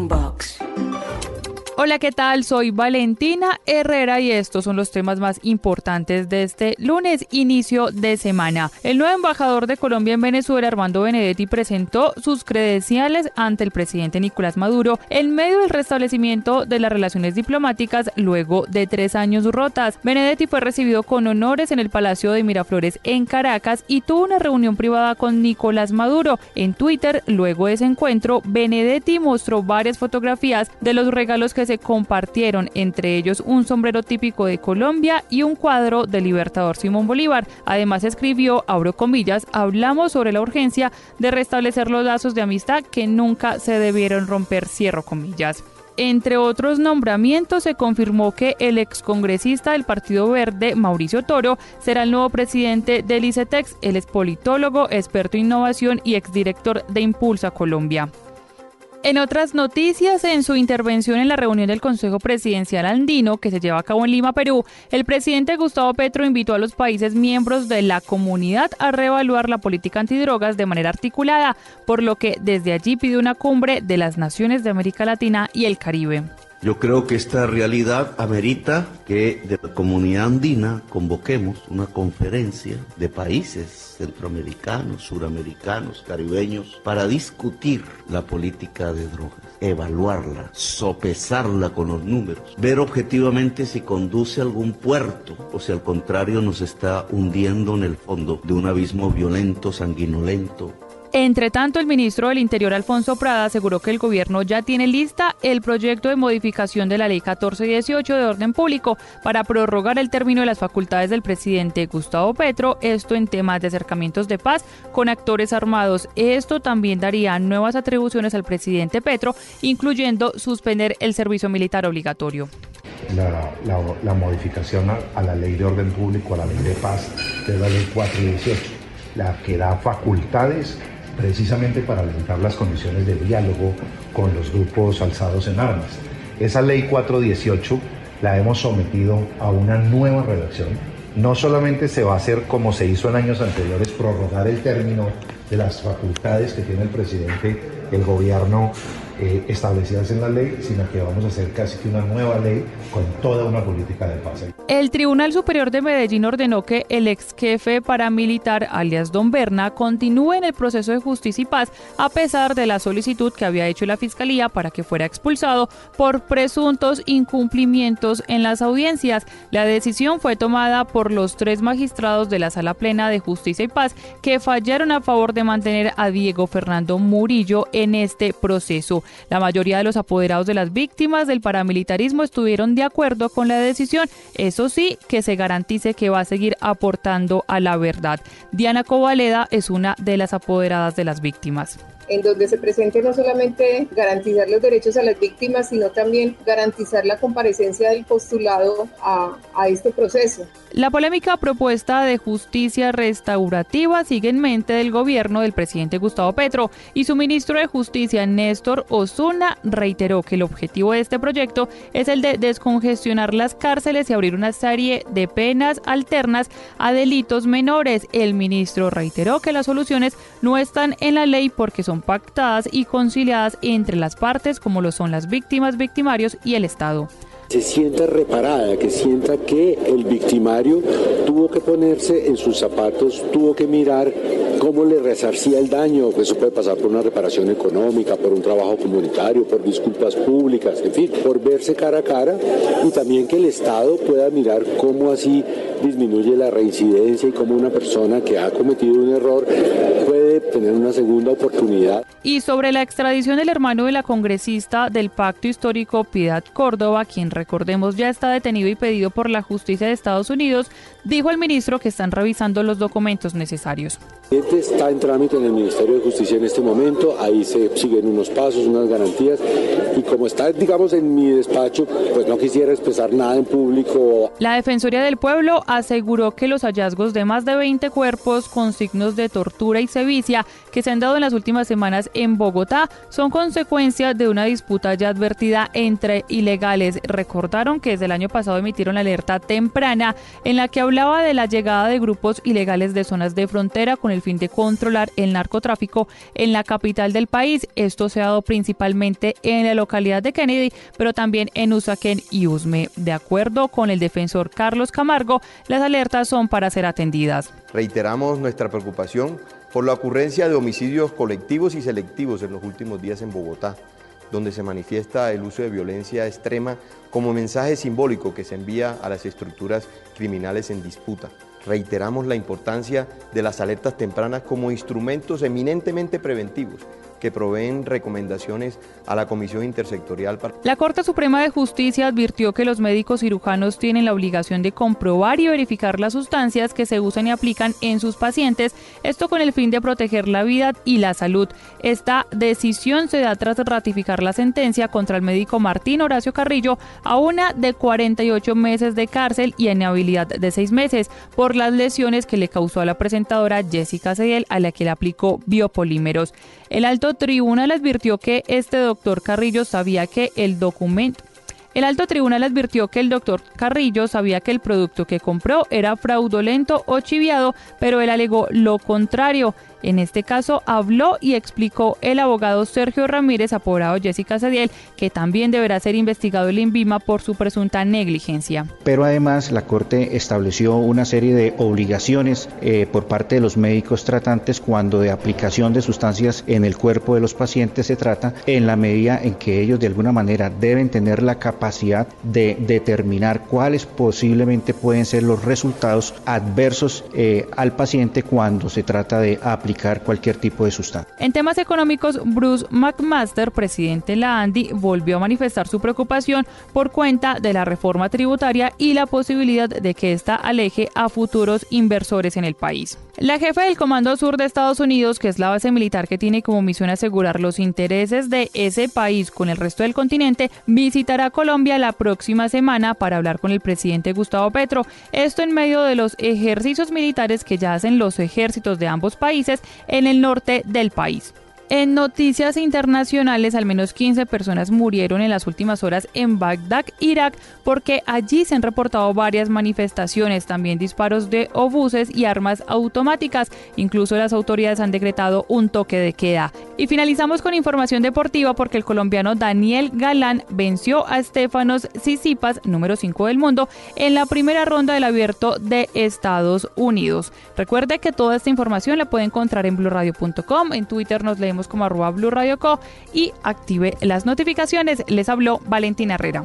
Boombox. Hola, ¿qué tal? Soy Valentina Herrera y estos son los temas más importantes de este lunes, inicio de semana. El nuevo embajador de Colombia en Venezuela, Armando Benedetti, presentó sus credenciales ante el presidente Nicolás Maduro en medio del restablecimiento de las relaciones diplomáticas luego de 3 años rotas. Benedetti fue recibido con honores en el Palacio de Miraflores en Caracas y tuvo una reunión privada con Nicolás Maduro. En Twitter, luego de ese encuentro, Benedetti mostró varias fotografías de los regalos que se compartieron, entre ellos un sombrero típico de Colombia y un cuadro del libertador Simón Bolívar. Además escribió, abro comillas, hablamos sobre la urgencia de restablecer los lazos de amistad que nunca se debieron romper, cierro comillas. Entre otros nombramientos, se confirmó que el excongresista del Partido Verde, Mauricio Toro, será el nuevo presidente del ICETEX. Él es politólogo, experto en innovación y exdirector de Impulsa Colombia. En otras noticias, en su intervención en la reunión del Consejo Presidencial Andino, que se lleva a cabo en Lima, Perú, el presidente Gustavo Petro invitó a los países miembros de la comunidad a reevaluar la política antidrogas de manera articulada, por lo que desde allí pidió una cumbre de las naciones de América Latina y el Caribe. Yo creo que esta realidad amerita que de la comunidad andina convoquemos una conferencia de países centroamericanos, suramericanos, caribeños, para discutir la política de drogas, evaluarla, sopesarla con los números, ver objetivamente si conduce a algún puerto o si al contrario nos está hundiendo en el fondo de un abismo violento, sanguinolento. Entre tanto, el ministro del Interior, Alfonso Prada, aseguró que el gobierno ya tiene lista el proyecto de modificación de la Ley 1418 de Orden Público para prorrogar el término de las facultades del presidente Gustavo Petro, esto en temas de acercamientos de paz con actores armados. Esto también daría nuevas atribuciones al presidente Petro, incluyendo suspender el servicio militar obligatorio. La modificación a la Ley de Orden Público, a la Ley de Paz, que es la Ley 418, la que da facultades precisamente para alentar las condiciones de diálogo con los grupos alzados en armas. Esa ley 418 la hemos sometido a una nueva redacción. No solamente se va a hacer como se hizo en años anteriores, prorrogar el término de las facultades que tiene el presidente, el gobierno establecidas en la ley, sino que vamos a hacer casi que una nueva ley con toda una política de paz. El Tribunal Superior de Medellín ordenó que el ex jefe paramilitar, alias Don Berna, continúe en el proceso de justicia y paz a pesar de la solicitud que había hecho la Fiscalía para que fuera expulsado por presuntos incumplimientos en las audiencias. La decisión fue tomada por los 3 magistrados de la Sala Plena de Justicia y Paz que fallaron a favor de mantener a Diego Fernando Murillo en este proceso. La mayoría de los apoderados de las víctimas del paramilitarismo estuvieron de acuerdo con la decisión, eso sí, que se garantice que va a seguir aportando a la verdad. Diana Covaleda es una de las apoderadas de las víctimas. En donde se presente no solamente garantizar los derechos a las víctimas, sino también garantizar la comparecencia del postulado a este proceso. La polémica propuesta de justicia restaurativa sigue en mente del gobierno del presidente Gustavo Petro y su ministro de Justicia, Néstor Osuna, reiteró que el objetivo de este proyecto es el de descongestionar las cárceles y abrir una serie de penas alternas a delitos menores. El ministro reiteró que las soluciones no están en la ley porque son pactadas y conciliadas entre las partes, como lo son las víctimas, victimarios y el Estado. Se sienta reparada, que sienta que el victimario tuvo que ponerse en sus zapatos, tuvo que mirar cómo le resarcía el daño. Eso puede pasar por una reparación económica, por un trabajo comunitario, por disculpas públicas, en fin, por verse cara a cara, y también que el Estado pueda mirar cómo así disminuye la reincidencia y cómo una persona que ha cometido un error puede tener una segunda oportunidad. Y sobre la extradición del hermano de la congresista del Pacto Histórico, Piedad Córdoba, quien recordemos ya está detenido y pedido por la justicia de Estados Unidos, dijo el ministro que están revisando los documentos necesarios. Está en trámite en el Ministerio de Justicia en este momento, ahí se siguen unos pasos, unas garantías, y como está, digamos, en mi despacho, pues no quisiera expresar nada en público. La Defensoría del Pueblo aseguró que los hallazgos de más de 20 cuerpos con signos de tortura y sevicia que se han dado en las últimas semanas en Bogotá son consecuencia de una disputa ya advertida entre ilegales. Recordaron que desde el año pasado emitieron la alerta temprana en la que hablaba de la llegada de grupos ilegales de zonas de frontera con el fin de de controlar el narcotráfico en la capital del país. Esto se ha dado principalmente en la localidad de Kennedy, pero también en Usaquén y Usme. De acuerdo con el defensor Carlos Camargo, las alertas son para ser atendidas. Reiteramos nuestra preocupación por la ocurrencia de homicidios colectivos y selectivos en los últimos días en Bogotá, donde se manifiesta el uso de violencia extrema como mensaje simbólico que se envía a las estructuras criminales en disputa. Reiteramos la importancia de las alertas tempranas como instrumentos eminentemente preventivos que proveen recomendaciones a la Comisión Intersectorial. La Corte Suprema de Justicia advirtió que los médicos cirujanos tienen la obligación de comprobar y verificar las sustancias que se usan y aplican en sus pacientes, esto con el fin de proteger la vida y la salud. Esta decisión se da tras ratificar la sentencia contra el médico Martín Horacio Carrillo a una de 48 meses de cárcel y inhabilidad de 6 meses por las lesiones que le causó a la presentadora Jessica Cediel, a la que le aplicó biopolímeros. El alto tribunal advirtió que el doctor Carrillo sabía que el producto que compró era fraudulento o chiviado, pero él alegó lo contrario. En este caso habló y explicó el abogado Sergio Ramírez, apodado Jessica Cediel, que también deberá ser investigado el INVIMA por su presunta negligencia. Pero además la Corte estableció una serie de obligaciones por parte de los médicos tratantes cuando de aplicación de sustancias en el cuerpo de los pacientes se trata, en la medida en que ellos de alguna manera deben tener la capacidad de determinar cuáles posiblemente pueden ser los resultados adversos al paciente cuando se trata de aplicar cualquier tipo de sustancia. En temas económicos, Bruce McMaster, presidente de la ANDI, volvió a manifestar su preocupación por cuenta de la reforma tributaria y la posibilidad de que ésta aleje a futuros inversores en el país. La jefa del Comando Sur de Estados Unidos, que es la base militar que tiene como misión asegurar los intereses de ese país con el resto del continente, visitará Colombia la próxima semana para hablar con el presidente Gustavo Petro. Esto en medio de los ejercicios militares que ya hacen los ejércitos de ambos países en el norte del país. En noticias internacionales, al menos 15 personas murieron en las últimas horas en Bagdad, Irak, porque allí se han reportado varias manifestaciones, también disparos de obuses y armas automáticas. Incluso las autoridades han decretado un toque de queda. Y finalizamos con información deportiva porque el colombiano Daniel Galán venció a Stefanos Tsitsipas, número 5 del mundo, en la primera ronda del Abierto de Estados Unidos. Recuerde que toda esta información la puede encontrar en blurradio.com, en Twitter nos leemos como @blurradioco y active las notificaciones. Les habló Valentina Herrera.